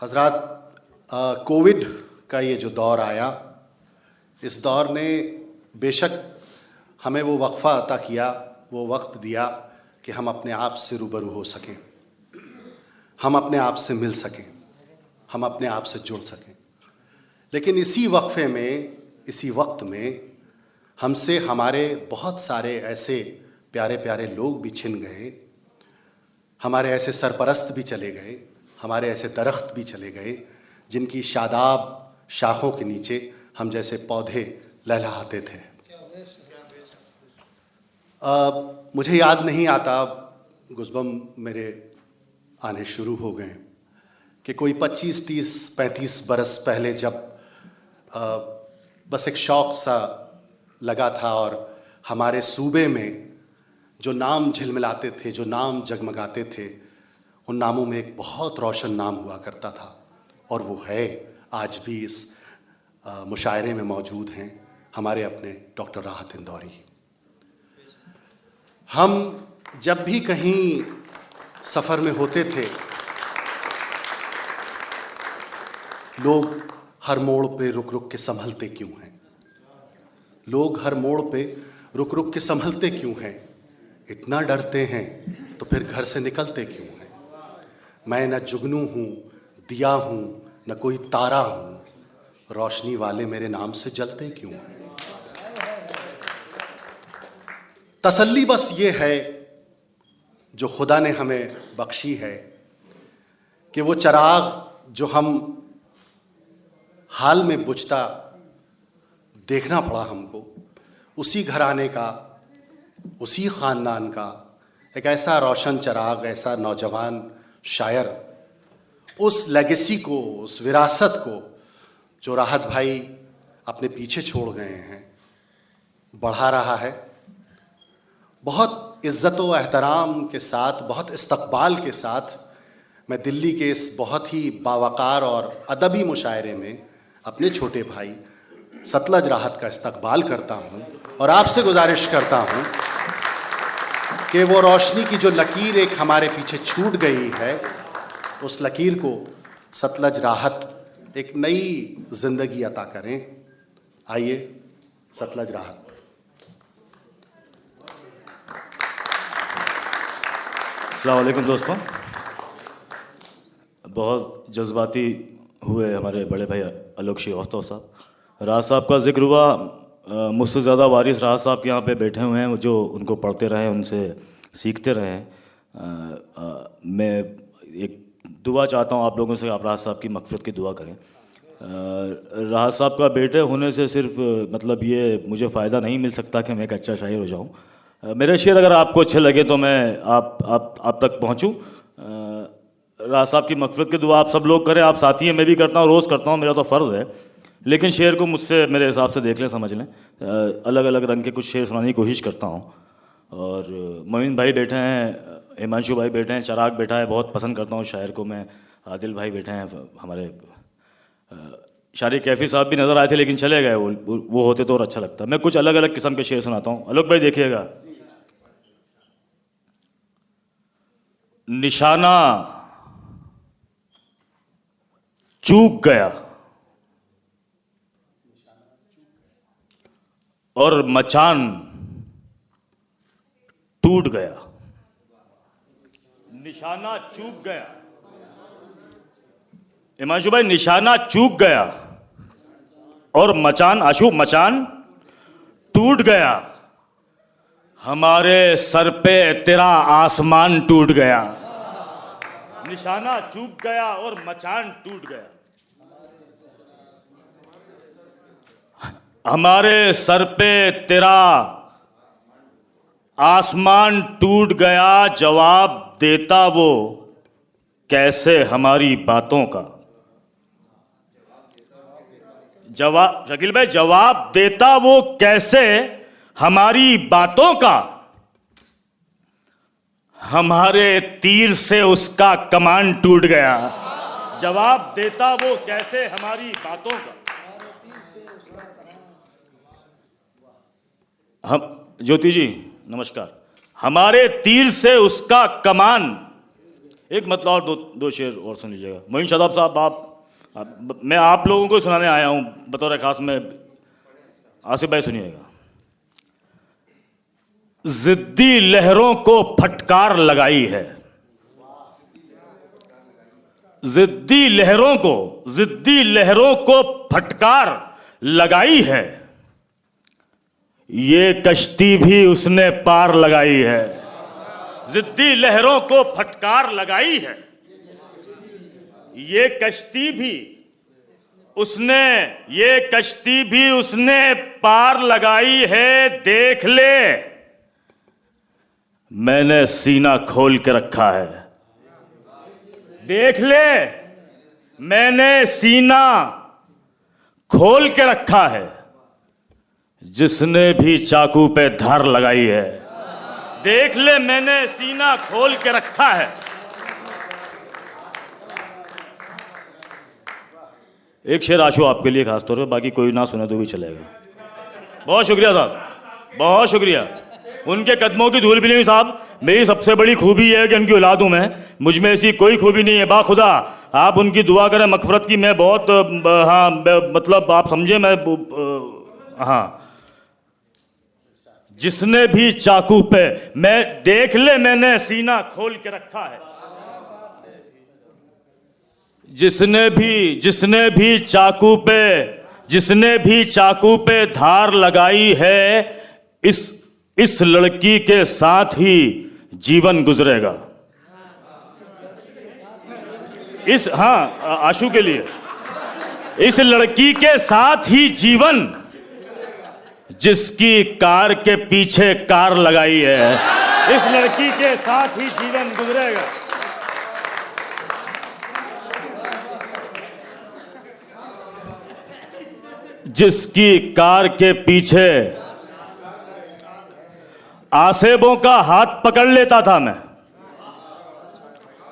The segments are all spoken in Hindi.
हजरात, कोविड का ये जो दौर आया, इस दौर ने बेशक हमें वो वक्फ़ा अता किया, वो वक्त दिया कि हम अपने आप से रूबरू हो सकें, हम अपने आप से मिल सकें, हम अपने आप से जुड़ सकें। लेकिन इसी वक्फे में, इसी वक्त में हमसे हमारे बहुत सारे ऐसे प्यारे प्यारे लोग भी छिन गए, हमारे ऐसे सरपरस्त भी चले गए, हमारे ऐसे दरख्त भी चले गए जिनकी शादाब शाखों के नीचे हम जैसे पौधे लहलहाते थे। मुझे याद नहीं आता, गुज़बम मेरे आने शुरू हो गए कि कोई 25, 30, 35 बरस पहले जब बस एक शौक़ सा लगा था और हमारे सूबे में जो नाम झिलमिलाते थे, जो नाम जगमगाते थे, उन नामों में एक बहुत रोशन नाम हुआ करता था और वो है आज भी इस मुशायरे में मौजूद हैं, हमारे अपने डॉक्टर राहत इंदौरी। हम जब भी कहीं सफ़र में होते थे, लोग हर मोड़ पे रुक रुक के संभलते क्यों हैं? लोग हर मोड़ पे रुक रुक के संभलते क्यों हैं? इतना डरते हैं तो फिर घर से निकलते क्यों हैं? मैं न जुगनू हूँ, दिया हूँ, न कोई तारा हूँ, रोशनी वाले मेरे नाम से जलते क्यों हैं? तसल्ली बस ये है जो खुदा ने हमें बख्शी है कि वो चराग जो हम हाल में बुझता देखना पड़ा हमको, उसी घराने का, उसी ख़ानदान का एक ऐसा रोशन चराग, ऐसा नौजवान शायर, उस लेगेसी को, उस विरासत को जो राहत भाई अपने पीछे छोड़ गए हैं, बढ़ा रहा है। बहुत इज़्ज़त व एहतराम के साथ, बहुत इस्तक़बाल के साथ मैं दिल्ली के इस बहुत ही बावक़ार और अदबी मुशायरे में अपने छोटे भाई सतलज राहत का इस्तक़बाल करता हूँ और आपसे गुजारिश करता हूँ कि वो रोशनी की जो लकीर एक हमारे पीछे छूट गई है, उस लकीर को सतलज राहत एक नई ज़िंदगी अता करें। आइए, सतलज राहत। अस्सलाम वालेकुम दोस्तों, बहुत जज्बाती हुए हमारे बड़े भाई आलोक श्रीवास्तव साहब। राज साहब का जिक्र हुआ, मुझसे ज़्यादा वारिस राज साहब के यहाँ पे बैठे हुए हैं, जो उनको पढ़ते रहे, उनसे सीखते रहे हैं। मैं एक दुआ चाहता हूँ आप लोगों से, आप राज साहब की मग़फ़िरत की दुआ करें। राज साहब का बेटे होने से सिर्फ मतलब ये मुझे फ़ायदा नहीं मिल सकता कि मैं एक अच्छा शायर हो जाऊँ। मेरे शेर अगर आपको अच्छे लगे तो मैं आप तक पहुँचूँ। राज साहब की मग़फ़िरत की दुआ आप सब लोग करें, आप साथी हैं, मैं भी करता हूँ, रोज़ करता हूँ, मेरा तो फ़र्ज़ है। लेकिन शेर को मुझसे मेरे हिसाब से देख लें, समझ लें। अलग अलग रंग के कुछ शेर सुनाने की कोशिश करता हूँ। और मोइन भाई बैठे हैं, हिमांशु भाई बैठे हैं, चराग बैठा है, बहुत पसंद करता हूँ शायर को मैं। आदिल भाई बैठे हैं, हमारे शारी कैफ़ी साहब भी नज़र आए थे लेकिन चले गए, वो होते तो और अच्छा लगता। मैं कुछ अलग अलग किस्म के शेर सुनाता हूँ। आलोक भाई देखिएगा। निशाना चूक गया और मचान टूट गया। निशाना चूक गया, हिमांशु भाई, निशाना चूक गया और मचान टूट गया। हमारे सर पे तेरा आसमान टूट गया। निशाना चूक गया और मचान टूट गया। हमारे सर पे तेरा आसमान टूट गया, जवाब देता वो कैसे हमारी बातों का। जवाब, शकील भाई, जवाब देता वो कैसे हमारी बातों का। हमारे तीर से उसका कमान टूट गया। जवाब देता वो कैसे हमारी बातों का। हम ज्योति जी नमस्कार। हमारे तीर से उसका कमान एक मतलब और दो शेर और सुन लीजिएगा। मोइन शादाब साहब, मैं आप लोगों को सुनाने आया हूँ बतौर खास में। आसिफ भाई सुनिएगा। जिद्दी लहरों को फटकार लगाई है, जिद्दी लहरों को फटकार लगाई है, ये कश्ती भी उसने पार लगाई है। जिद्दी लहरों को फटकार लगाई है, ये कश्ती भी उसने पार लगाई है। देख ले, मैंने सीना खोल के रखा है। देख ले, मैंने सीना खोल के रखा है, जिसने भी चाकू पे धार लगाई है। देख ले, मैंने सीना खोल के रखा है। एक शेर आशु आपके लिए खास तौर पे, बाकी कोई ना सुने तो भी चलेगा। बहुत शुक्रिया साहब, बहुत शुक्रिया। उनके कदमों की धूल भी नहीं साहब। मेरी सबसे बड़ी खूबी है कि उनकी औलाद हूं मैं, मुझ में ऐसी कोई खूबी नहीं है। बाखुदा आप उनकी दुआ करें मगफरत की। मैं बहुत हाँ मतलब आप समझे, मैं हाँ, जिसने भी चाकू पे, मैं देख ले मैंने सीना खोल के रखा है, जिसने भी चाकू पे धार लगाई है, इस लड़की के साथ ही जीवन गुजरेगा। इस हाँ आशु के लिए, इस लड़की के साथ ही जीवन, जिसकी कार के पीछे कार लगाई है, इस लड़की के साथ ही जीवन गुजरेगा। जिसकी कार के पीछे आसेबों का हाथ पकड़ लेता था मैं,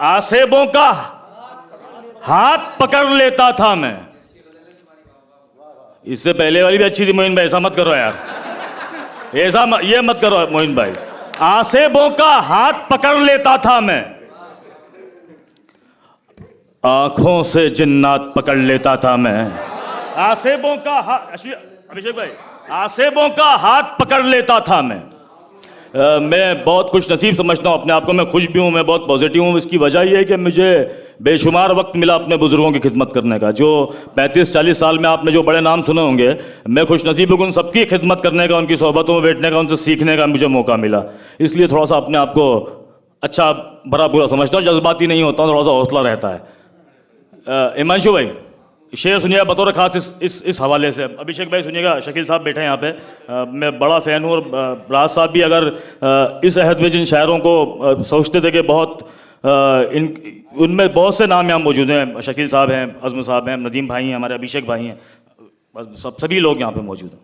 आसेबों का हाथ पकड़ लेता था मैं। इससे पहले वाली भी अच्छी थी मोइन भाई, ऐसा मत करो यार, ये मत करो मोइन भाई। आसेबों का हाथ पकड़ लेता था मैं, आंखों से जिन्नात पकड़ लेता था मैं। आसेबों का हाथ, अभिषेक भाई, आसेबों का हाथ पकड़ लेता था मैं। मैं बहुत खुश नसीब समझता हूँ अपने आप को, मैं खुश भी हूँ, मैं बहुत पॉजिटिव हूँ। इसकी वजह यह है कि मुझे बेशुमार वक्त मिला अपने बुजुर्गों की खिदमत करने का। जो 35-40 साल में आपने जो बड़े नाम सुने होंगे, मैं खुश नसीब हूँ उन सबकी खिदमत करने का, उनकी सोहबतों में बैठने का, उनसे सीखने का मुझे मौका मिला। इसलिए थोड़ा सा अपने आप को अच्छा भरा बुरा समझता हूँ, जज्बाती नहीं होता हूँ, थोड़ा सा हौसला रहता है। हिमांशु भाई शेर सुनिएगा बतौर खास इस हवाले से। अभिषेक भाई सुनिएगा, शकील साहब बैठे हैं यहाँ पे, मैं बड़ा फ़ैन हूँ। और राज साहब भी अगर इस अहद में जिन शायरों को सोचते थे कि बहुत उनमें बहुत से नाम यहाँ मौजूद हैं। शकील साहब हैं, अज़म साहब हैं, नदीम भाई हैं, हमारे अभिषेक भाई हैं, सभी लोग यहाँ पे मौजूद हैं।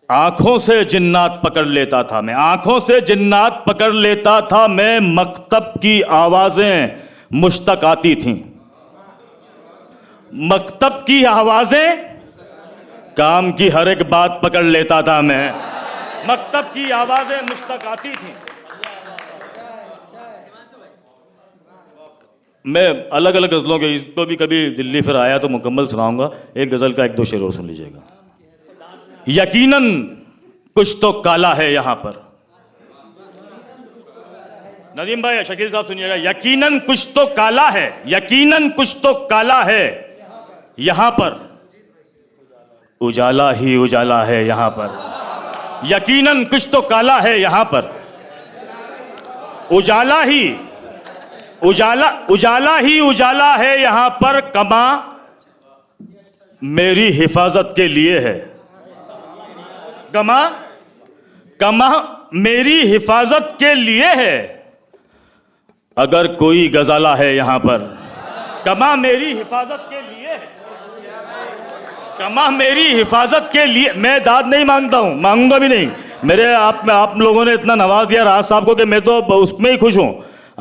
आंखों से जिन्नात पकड़ लेता था मैं, आंखों से जिन्नात पकड़ लेता था मैं, मकतब की आवाज़ें मुश्तक आती थीं, मकतब की आवाजें, काम की हर एक बात पकड़ लेता था मैं, मकतब की आवाजें मुश्तक आती थीं। मैं अलग अलग गज़लों के, इसको भी कभी दिल्ली फिर आया तो मुकम्मल सुनाऊंगा। एक गज़ल का 1-2 शेर और सुन लीजिएगा। यकीनन कुछ तो काला है यहां पर, नदीम भाई, शकील साहब सुनिएगा। यकीनन कुछ तो काला है, यकीनन कुछ तो काला है यहां पर, उजाला ही उजाला है यहां पर। यकीनन कुछ तो काला है यहां पर, उजाला ही उजाला है यहां पर। कमा मेरी हिफाजत के लिए है, कमा मेरी हिफाजत के लिए है। अगर कोई गजाला है यहां पर, कमा मेरी हिफाजत के लिए है, कमा मेरी हिफाजत के लिए। मैं दाद नहीं मांगता हूं, मांगूंगा भी नहीं। मेरे आप लोगों ने इतना नवाज दिया राज साहब को कि मैं तो उसमें ही खुश हूं।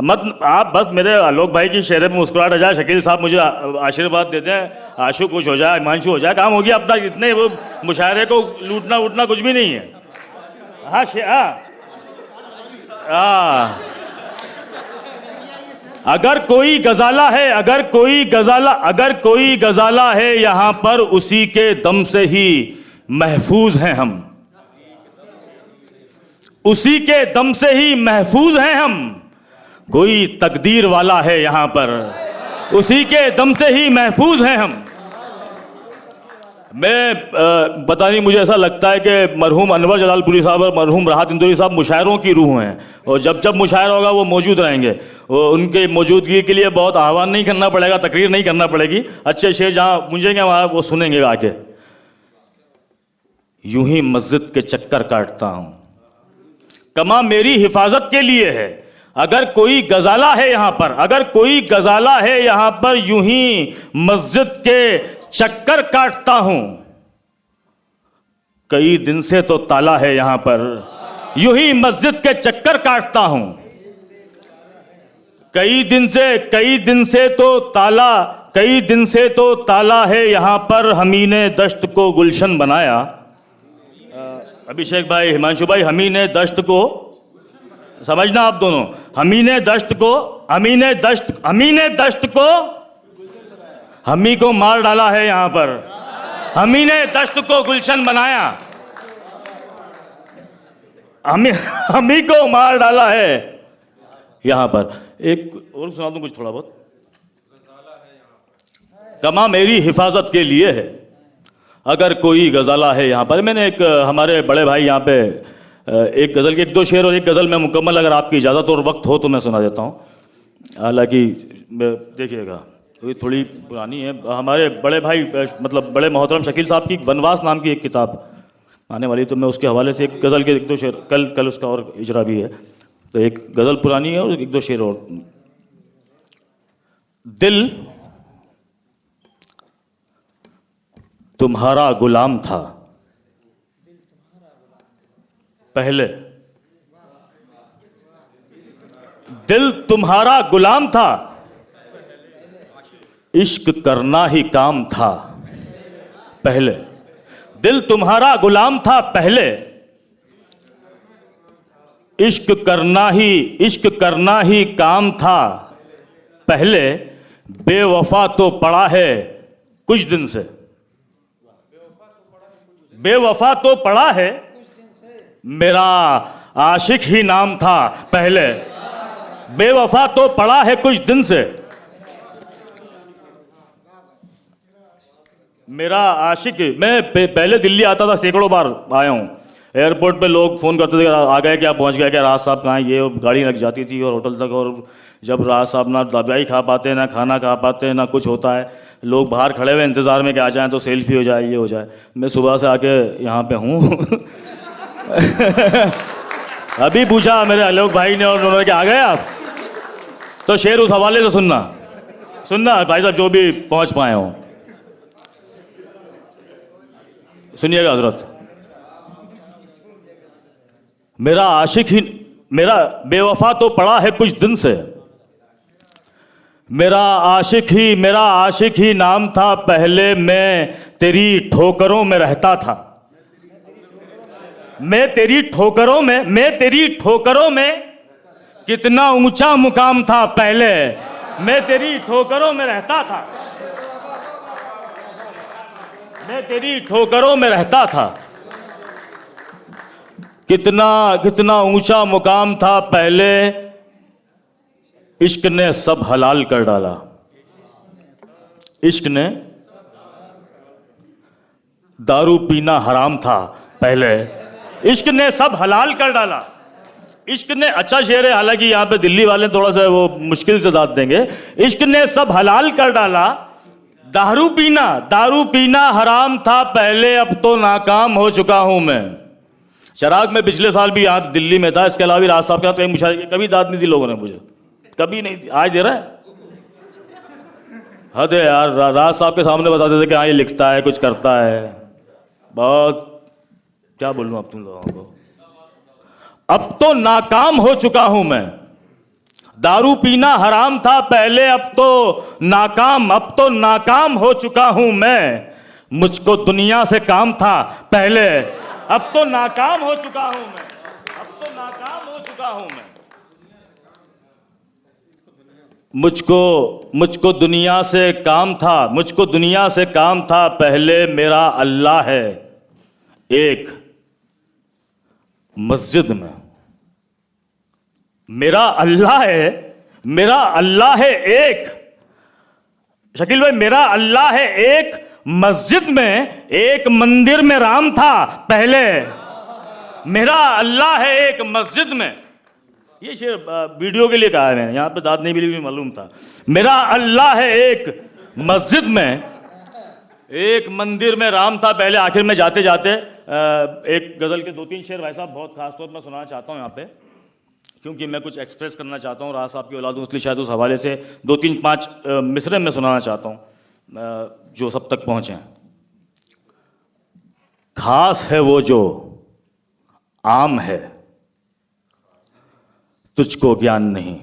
मत आप बस मेरे आलोक भाई की चेहरे में मुस्कुराहट आ जाए, शकील साहब मुझे आशीर्वाद देते हैं, आशु खुश हो जाए, हिमांशु हो जाए, काम हो गया अपना। इतने वो मुशायरे को लूटना वूटना कुछ भी नहीं है। हाँ अगर कोई गजाला है, अगर कोई गजाला है यहां पर, उसी के दम से ही महफूज हैं हम, उसी के दम से ही महफूज हैं हम। कोई तकदीर वाला है यहां पर, उसी के दम से ही महफूज हैं हम। मैं पता नहीं, मुझे ऐसा लगता है कि मरहूम अनवर जलालपुरी साहब और मरहूम राहत इंदौरी साहब मुशायरों की रूह हैं, और जब जब मुशायरा होगा वो मौजूद रहेंगे। उनके मौजूदगी के लिए बहुत आह्वान नहीं करना पड़ेगा, तकरीर नहीं करना पड़ेगी, अच्छे शेर जहाँ गूंजेंगे वहाँ वो सुनेंगे आके। यूं ही मस्जिद के चक्कर काटता हूं, कमा मेरी हिफाजत के लिए है। अगर कोई गजाला है यहां पर, अगर कोई गजाला है यहां पर, यूं ही मस्जिद के चक्कर काटता हूं। कई दिन से तो ताला है यहां पर, यूं ही मस्जिद के चक्कर काटता हूं। कई दिन से तो ताला है यहां पर, हमी ने दश्त को गुलशन बनाया। अभिषेक भाई, हिमांशु भाई, हमी ने दश्त को समझना आप दोनों, हमी ने दश्त को हमी को मार डाला है यहां पर, हमी ने दश्त को गुलशन बनाया, हमी को मार डाला है यहां पर। एक और सुना दूं कुछ थोड़ा बहुत, कमा मेरी हिफाजत के लिए है। अगर कोई गजाला है यहां पर, मैंने एक हमारे बड़े भाई यहां पे एक गजल के 1-2 शेर और एक गजल में मुकम्मल, अगर आपकी इजाजत और वक्त हो तो मैं सुना देता हूं। हालांकि देखिएगा ये थोड़ी पुरानी है, हमारे बड़े भाई मतलब बड़े मोहतरम शकील साहब की वनवास नाम की एक किताब आने वाली, तो मैं उसके हवाले से एक गज़ल के 1-2 शेर, कल उसका और इजरा भी है, तो एक गज़ल पुरानी है और 1-2 शेर और। दिल तुम्हारा गुलाम था पहले, दिल तुम्हारा गुलाम था, इश्क करना ही काम था पहले। दिल तुम्हारा गुलाम था पहले, इश्क करना ही काम था पहले। बेवफा तो पड़ा है कुछ दिन से, बेवफा तो पड़ा है, मेरा आशिक ही नाम था पहले। बेवफा तो पड़ा है कुछ दिन से, मेरा आशिक। मैं पहले दिल्ली आता था, सैकड़ों बार आया हूँ। एयरपोर्ट पे लोग फ़ोन करते थे, आ गए क्या, पहुँच गए क्या, राज साहब कहाँ हैं, ये गाड़ी लग जाती थी और होटल तक। और जब राज साहब ना दवाई खा पाते, ना खाना खा पाते, ना कुछ होता है, लोग बाहर खड़े हुए इंतज़ार में कि आ जाएं तो सेल्फी हो जाए, ये हो जाए। मैं सुबह से आके यहाँ पे हूँ अभी पूछा मेरे आलोक भाई ने और उन्होंने कि आ गए आप, तो शेर उस हवाले से सुनना भाई साहब, जो भी पहुँच पाए हों सुनिएगा हजरत। मेरा बेवफा तो पड़ा है कुछ दिन से, मेरा आशिक ही नाम था पहले। मैं तेरी ठोकरों में रहता था, मैं तेरी ठोकरों में कितना ऊंचा मुकाम था पहले। मैं तेरी ठोकरों में रहता था, मैं तेरी ठोकरों में रहता था, कितना ऊंचा मुकाम था पहले। इश्क ने सब हलाल कर डाला, इश्क ने दारू पीना हराम था पहले, इश्क ने सब हलाल कर डाला। इश्क ने, अच्छा शेर है, हालांकि यहाँ पे दिल्ली वाले थोड़ा सा वो मुश्किल से दाद देंगे। इश्क ने सब हलाल कर डाला, दारू पीना हराम था पहले, अब तो नाकाम हो चुका हूं मैं। शराब में पिछले साल भी यहाँ दिल्ली में था, इसके अलावा राज साहब के साथ मुशायरे, कभी दाद नहीं दी लोगों ने मुझे, कभी नहीं दी। आज दे रहा है, हद है यार। राज साहब के सामने बताते थे कि हाँ ये लिखता है, कुछ करता है, बहुत क्या बोलूं अब तुम लोगों को। अब तो नाकाम हो चुका हूं मैं, दारू पीना हराम था पहले, अब तो नाकाम हो चुका हूं मैं। मुझको दुनिया से काम था पहले, अब तो नाकाम हो चुका हूं मैं, अब तो नाकाम हो चुका हूं मैं। मुझको दुनिया से काम था पहले मेरा अल्लाह है एक मस्जिद में। मेरा अल्लाह है एक, शकील भाई, मेरा अल्लाह है एक मस्जिद में, एक मंदिर में राम था पहले। मेरा अल्लाह है एक मस्जिद में, ये शेर वीडियो के लिए कहा है मैंने, यहां पे दाद नहीं मिली, मालूम था। मेरा अल्लाह है एक मस्जिद में, एक मंदिर में राम था पहले। आखिर में जाते जाते एक गजल के 2-3 शेर भाई साहब बहुत खास तौर पर सुनाना चाहता हूं यहाँ पे, क्योंकि मैं कुछ एक्सप्रेस करना चाहता हूँ राज साहब की औलाद हूं, इसलिए शायद उस हवाले से 2-3-5 मिसरे में सुनाना चाहता हूँ जो सब तक पहुंचे। खास है वो जो आम है, तुझको ज्ञान नहीं।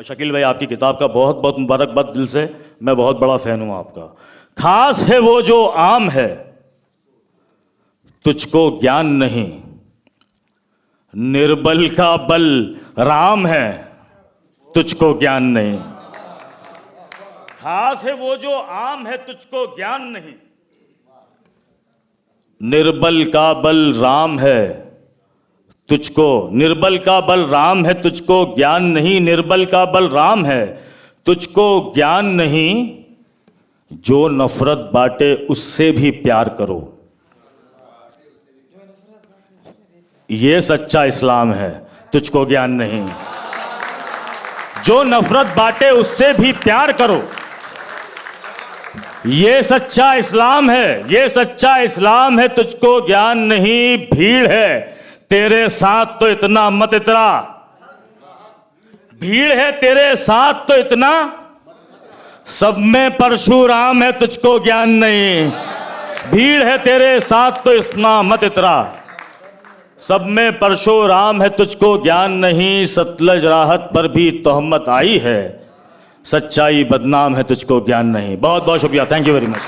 शकील भाई, आपकी किताब का बहुत बहुत मुबारकबाद दिल से, मैं बहुत बड़ा फैन हूं आपका। खास है वो जो आम है, तुझको ज्ञान नहीं। निर्बल का बल राम है, तुझको ज्ञान नहीं। खास है वो जो आम है, तुझको ज्ञान नहीं। निर्बल का बल राम है, तुझको, निर्बल का बल राम है, तुझको ज्ञान नहीं। निर्बल का बल राम है, तुझको ज्ञान नहीं। जो नफरत बांटे उससे भी प्यार करो, ये सच्चा इस्लाम है, तुझको ज्ञान नहीं। जो नफरत बांटे उससे भी प्यार करो, ये सच्चा इस्लाम है, ये सच्चा इस्लाम है, तुझको ज्ञान नहीं। भीड़ है तेरे साथ तो इतना मत इतरा, भीड़ है तेरे साथ तो इतना, सब में परशुराम है, तुझको ज्ञान नहीं। भीड़ है तेरे साथ तो इतना मत इतरा, सब में परशुराम है, तुझको ज्ञान नहीं। सतलज राहत पर भी तोहमत आई है, सच्चाई बदनाम है, तुझको ज्ञान नहीं। बहुत बहुत शुक्रिया, थैंक यू वेरी मच।